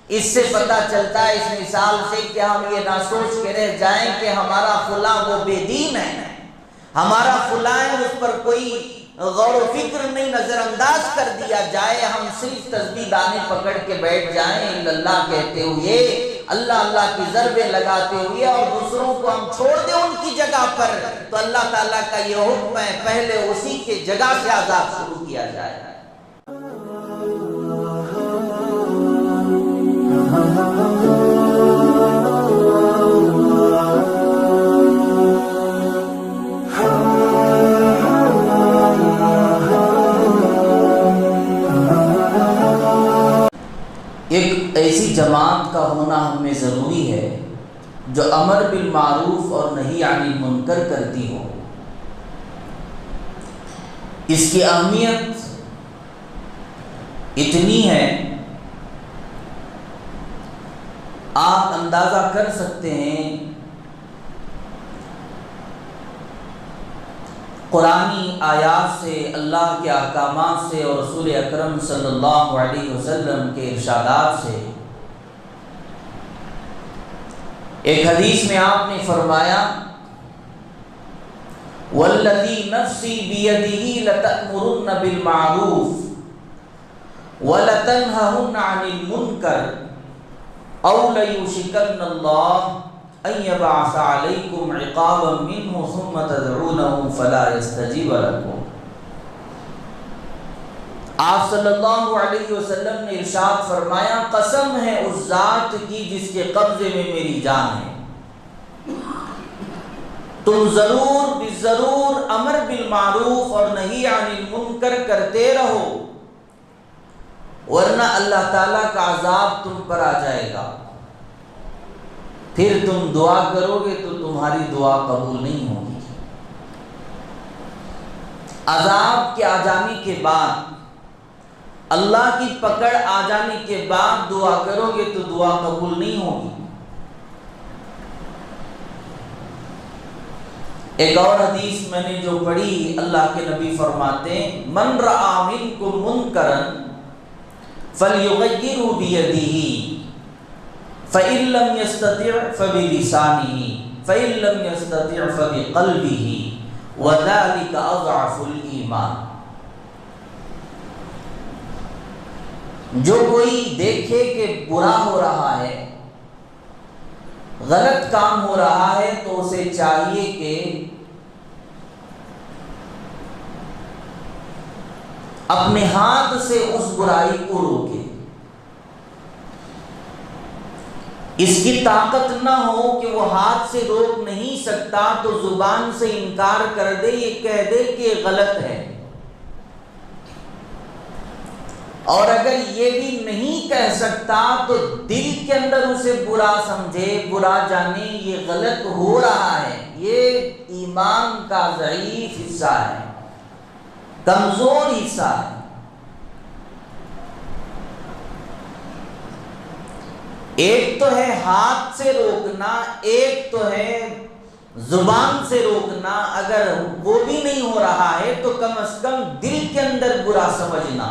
اس سے پتہ چلتا ہے اس مثال سے کہ ہم یہ نہ سوچ کے رہ جائیں کہ ہمارا فلاں وہ بے دین ہے، ہمارا فلاں اس پر کوئی غور و فکر نہیں، نظر انداز کر دیا جائے، ہم صرف تسبیح دانے پکڑ کے بیٹھ جائیں اللہ کہتے ہوئے، اللہ اللہ کی ضربیں لگاتے ہوئے، اور دوسروں کو ہم چھوڑ دیں ان کی جگہ پر، تو اللہ تعالیٰ کا یہ حکم ہے پہلے اسی کے جگہ سے عذاب شروع کیا جائے۔ ایک ایسی جماعت کا ہونا ہمیں ضروری ہے جو امر بالمعروف اور نہی عن المنکر کرتی ہو۔ اس کی اہمیت اتنی ہے، آپ اندازہ کر سکتے ہیں قرآنی آیات سے، اللہ کے احکامات سے اور رسول اکرم صلی اللہ علیہ وسلم کے ارشادات سے۔ ایک حدیث میں آپ نے فرمایا والذی نفسی بیدہ لتأمرن بالمعروف وَلَتَنْهَهُنَّ عَنِ الْمُنْكَرِ أَوْ لَيُوشِكَنَّ اللَّهُ أَنْ يَبْعَثَ عَلَيْكُمْ عِقَابًا مِّنْهُ ثُمَّ تَدْعُونَهُ فَلَا يَسْتَجِيبَ لَكُمْ۔ آپ صلی اللہ علیہ وسلم نے ارشاد فرمایا، قسم ہے اس ذات کی جس کے قبضے میں میری جان ہے، تم ضرور امر بالمعروف اور نہی عن المنکر کرتے رہو، ورنہ اللہ تعالیٰ کا عذاب تم پر آ جائے گا، پھر تم دعا کرو گے تو تمہاری دعا قبول نہیں ہوگی۔ عذاب کے آ جانے کے بعد، اللہ کی پکڑ آ جانے کے بعد دعا کرو گے تو دعا قبول نہیں ہوگی۔ ایک اور حدیث میں نے جو پڑھی، اللہ کے نبی فرماتے ہیں من رأى منکم منکرا فَلْيُغَيِّرْهُ بِيَدِهِ فَإِن لَّمْ يَسْتَطِعْ فَبِلِسَانِهِ فَإِن لَّمْ يَسْتَطِعْ فَبِقَلْبِهِ وَذَلِكَ أَضْعَفُ الْإِيمَانِ۔ جو کوئی دیکھے کہ برا ہو رہا ہے، غلط کام ہو رہا ہے، تو اسے چاہیے کہ اپنے ہاتھ سے اس برائی کو روکے۔ اس کی طاقت نہ ہو کہ وہ ہاتھ سے روک نہیں سکتا تو زبان سے انکار کر دے، یہ کہہ دے کہ یہ غلط ہے، اور اگر یہ بھی نہیں کہہ سکتا تو دل کے اندر اسے برا سمجھے، برا جانے یہ غلط ہو رہا ہے۔ یہ ایمان کا ضعیف حصہ ہے، کمزور حصہ ہے۔ ایک تو ہے ہاتھ سے روکنا، ایک تو ہے زبان سے روکنا۔ اگر وہ بھی نہیں ہو رہا ہے تو کم از کم دل کے اندر برا سمجھنا۔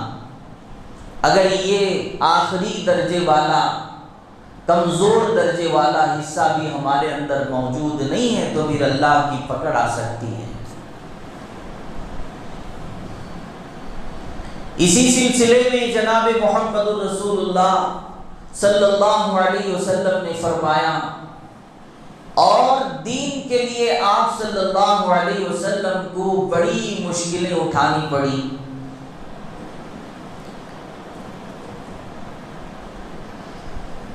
اگر یہ آخری درجے والا، کمزور درجے والا حصہ بھی ہمارے اندر موجود نہیں ہے تو پھر اللہ کی پکڑ آ سکتی ہے۔ اسی سلسلے میں جناب محمد رسول اللہ صلی اللہ علیہ وسلم نے فرمایا، اور دین کے لیے آپ صلی اللہ علیہ وسلم کو بڑی مشکلیں اٹھانی پڑی۔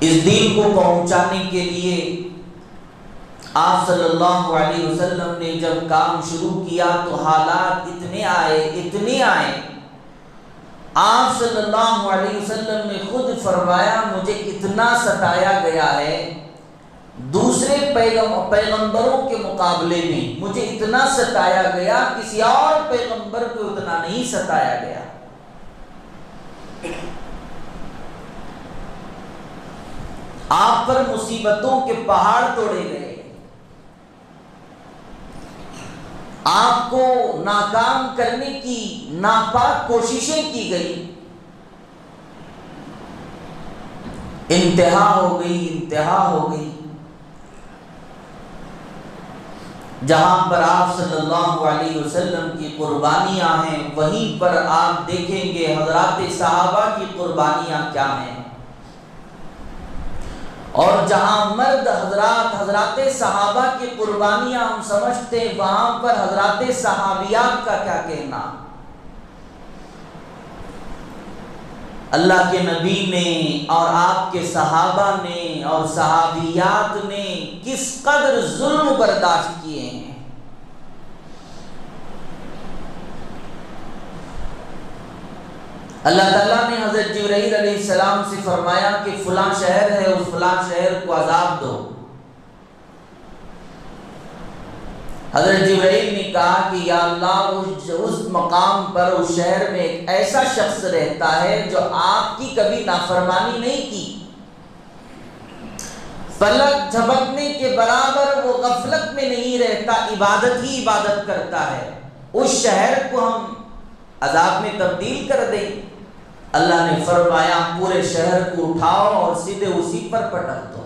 اس دین کو پہنچانے کے لیے آپ صلی اللہ علیہ وسلم نے جب کام شروع کیا تو حالات اتنے آئے، آپ صلی اللہ علیہ وسلم نے خود فرمایا مجھے اتنا ستایا گیا ہے دوسرے پیغمبروں کے مقابلے میں، مجھے اتنا ستایا گیا، کسی اور پیغمبر کو اتنا نہیں ستایا گیا۔ آپ پر مصیبتوں کے پہاڑ توڑے گئے، آپ کو ناکام کرنے کی ناپاک کوششیں کی گئی، انتہا ہو گئی، انتہا ہو گئی۔ جہاں پر آپ صلی اللہ علیہ وسلم کی قربانیاں ہیں، وہیں پر آپ دیکھیں گے حضرات صحابہ کی قربانیاں کیا ہیں۔ اور جہاں مرد حضرات صحابہ کی قربانیاں ہم سمجھتے ہیں، وہاں پر حضرات صحابیات کا کیا کہنا۔ اللہ کے نبی نے اور آپ کے صحابہ نے اور صحابیات نے کس قدر ظلم برداشت کیے ہیں۔ اللہ تعالیٰ نے حضرت جبرائیل علیہ السلام سے فرمایا کہ فلاں شہر ہے، اس فلاں شہر کو عذاب دو۔ حضرت جبرائیل نے کہا کہ یا اللہ اس مقام پر اس شہر میں ایک ایسا شخص رہتا ہے جو آپ کی کبھی نافرمانی نہیں کی، پلک جھپکنے کے برابر وہ غفلت میں نہیں رہتا، عبادت ہی عبادت کرتا ہے، اس شہر کو ہم عذاب میں تبدیل کر دیں۔ اللہ نے فرمایا پورے شہر کو اٹھاؤ اور سیدھے اسی پر پٹک دو،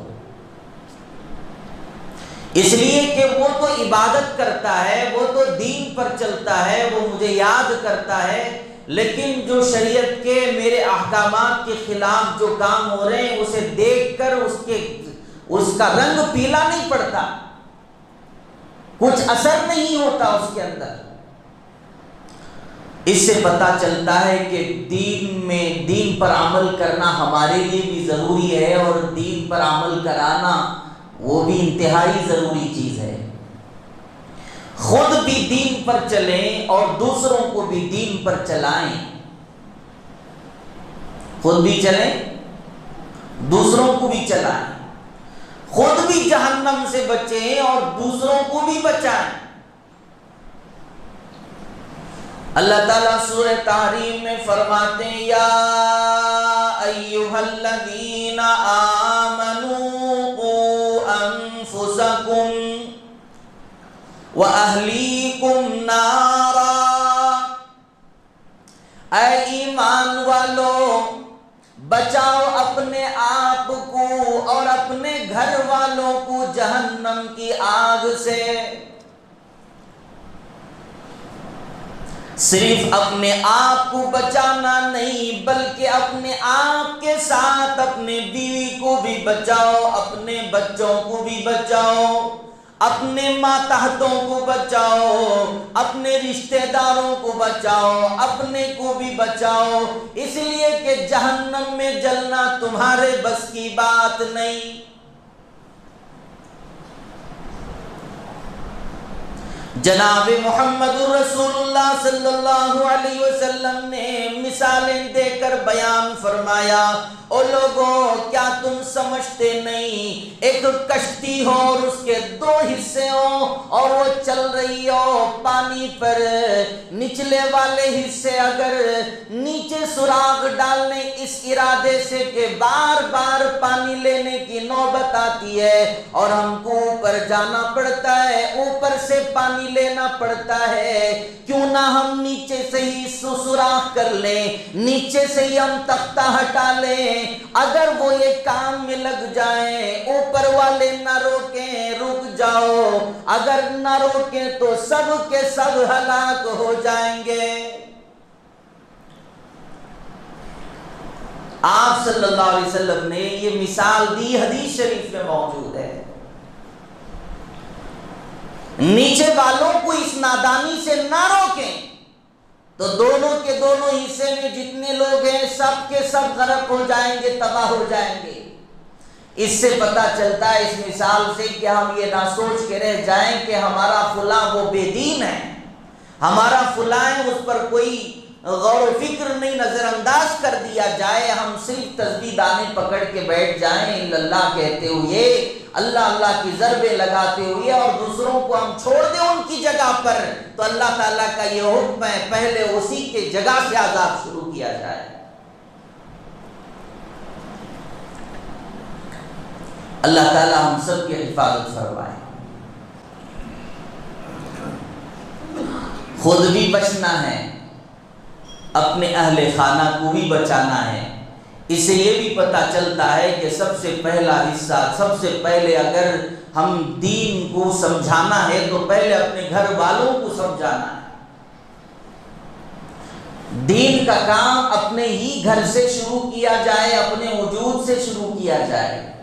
اس لیے کہ وہ تو عبادت کرتا ہے، وہ تو دین پر چلتا ہے، وہ مجھے یاد کرتا ہے، لیکن جو شریعت کے میرے احکامات کے خلاف جو کام ہو رہے ہیں اسے دیکھ کر اس کا رنگ پیلا نہیں پڑتا، کچھ اثر نہیں ہوتا اس کے اندر۔ اس سے پتہ چلتا ہے کہ دین پر عمل کرنا ہمارے لیے بھی ضروری ہے، اور دین پر عمل کرانا وہ بھی انتہائی ضروری چیز ہے۔ خود بھی دین پر چلیں اور دوسروں کو بھی دین پر چلائیں، خود بھی چلیں دوسروں کو بھی چلائیں، خود بھی جہنم سے بچیں اور دوسروں کو بھی بچائیں۔ اللہ تعالیٰ سورہ تحریم میں فرماتے ہیں یا ایھا الذین آمنوا قوا انفسکم واہلیکم نارا، اے ایمان والو بچاؤ اپنے آپ کو اور اپنے گھر والوں کو جہنم کی آگ سے۔ صرف اپنے آپ کو بچانا نہیں بلکہ اپنے آپ کے ساتھ اپنے بیوی کو بھی بچاؤ، اپنے بچوں کو بھی بچاؤ، اپنے ماتحتوں کو بچاؤ، اپنے رشتہ داروں کو بچاؤ، اپنے کو بھی بچاؤ، اس لیے کہ جہنم میں جلنا تمہارے بس کی بات نہیں۔ جناب محمد رسول اللہ صلی اللہ علیہ وسلم نے مثالیں دے کر بیان فرمایا، او لوگوں کیا تم سمجھتے نہیں ایک کشتی ہو اور اس کے دو حصے ہوں اور وہ چل رہی ہو پانی پر، نچلے والے حصے اگر نیچے سراغ ڈالنے اس ارادے سے کہ بار بار پانی لینے کی نوبت آتی ہے اور ہم کو اوپر جانا پڑتا ہے، اوپر سے پانی لینا پڑتا ہے، کیوں نہ ہم نیچے سے ہی سوراخ کر لیں، نیچے سے ہی ہم تختہ ہٹا لیں، اگر وہ یہ کام میں لگ جائیں، اوپر والے نہ روکیں رک جاؤ، اگر نہ روکیں تو سب کے سب ہلاک ہو جائیں گے۔ آپ صلی اللہ علیہ وسلم نے یہ مثال دی، حدیث شریف میں موجود ہے۔ نیچے والوں کو اس نادانی سے نہ روکیں تو دونوں کے دونوں حصے میں جتنے لوگ ہیں سب کے سب غرق ہو جائیں گے، تباہ ہو جائیں گے۔ اس سے پتہ چلتا ہے اس مثال سے کہ ہم یہ نہ سوچ کے رہ جائیں کہ ہمارا فلاں وہ بے دین ہے، ہمارا فلاں اس پر کوئی غور و فکر نہیں، نظر انداز کر دیا جائے، ہم صرف تسبیح دانے پکڑ کے بیٹھ جائیں اللہ کہتے ہوئے، اللہ اللہ کی ضربیں لگاتے ہوئے، اور دوسروں کو ہم چھوڑ دیں ان کی جگہ پر، تو اللہ تعالیٰ کا یہ حکم ہے پہلے اسی کے جگہ سے عذاب شروع کیا جائے۔ اللہ تعالیٰ ہم سب کی حفاظت فرمائے۔ خود بھی بچنا ہے، اپنے اہل خانہ کو بھی بچانا ہے، اس سے یہ بھی پتہ چلتا ہے کہ سب سے پہلا حصہ، سب سے پہلے اگر ہم دین کو سمجھانا ہے تو پہلے اپنے گھر والوں کو سمجھانا ہے۔ دین کا کام اپنے ہی گھر سے شروع کیا جائے، اپنے وجود سے شروع کیا جائے۔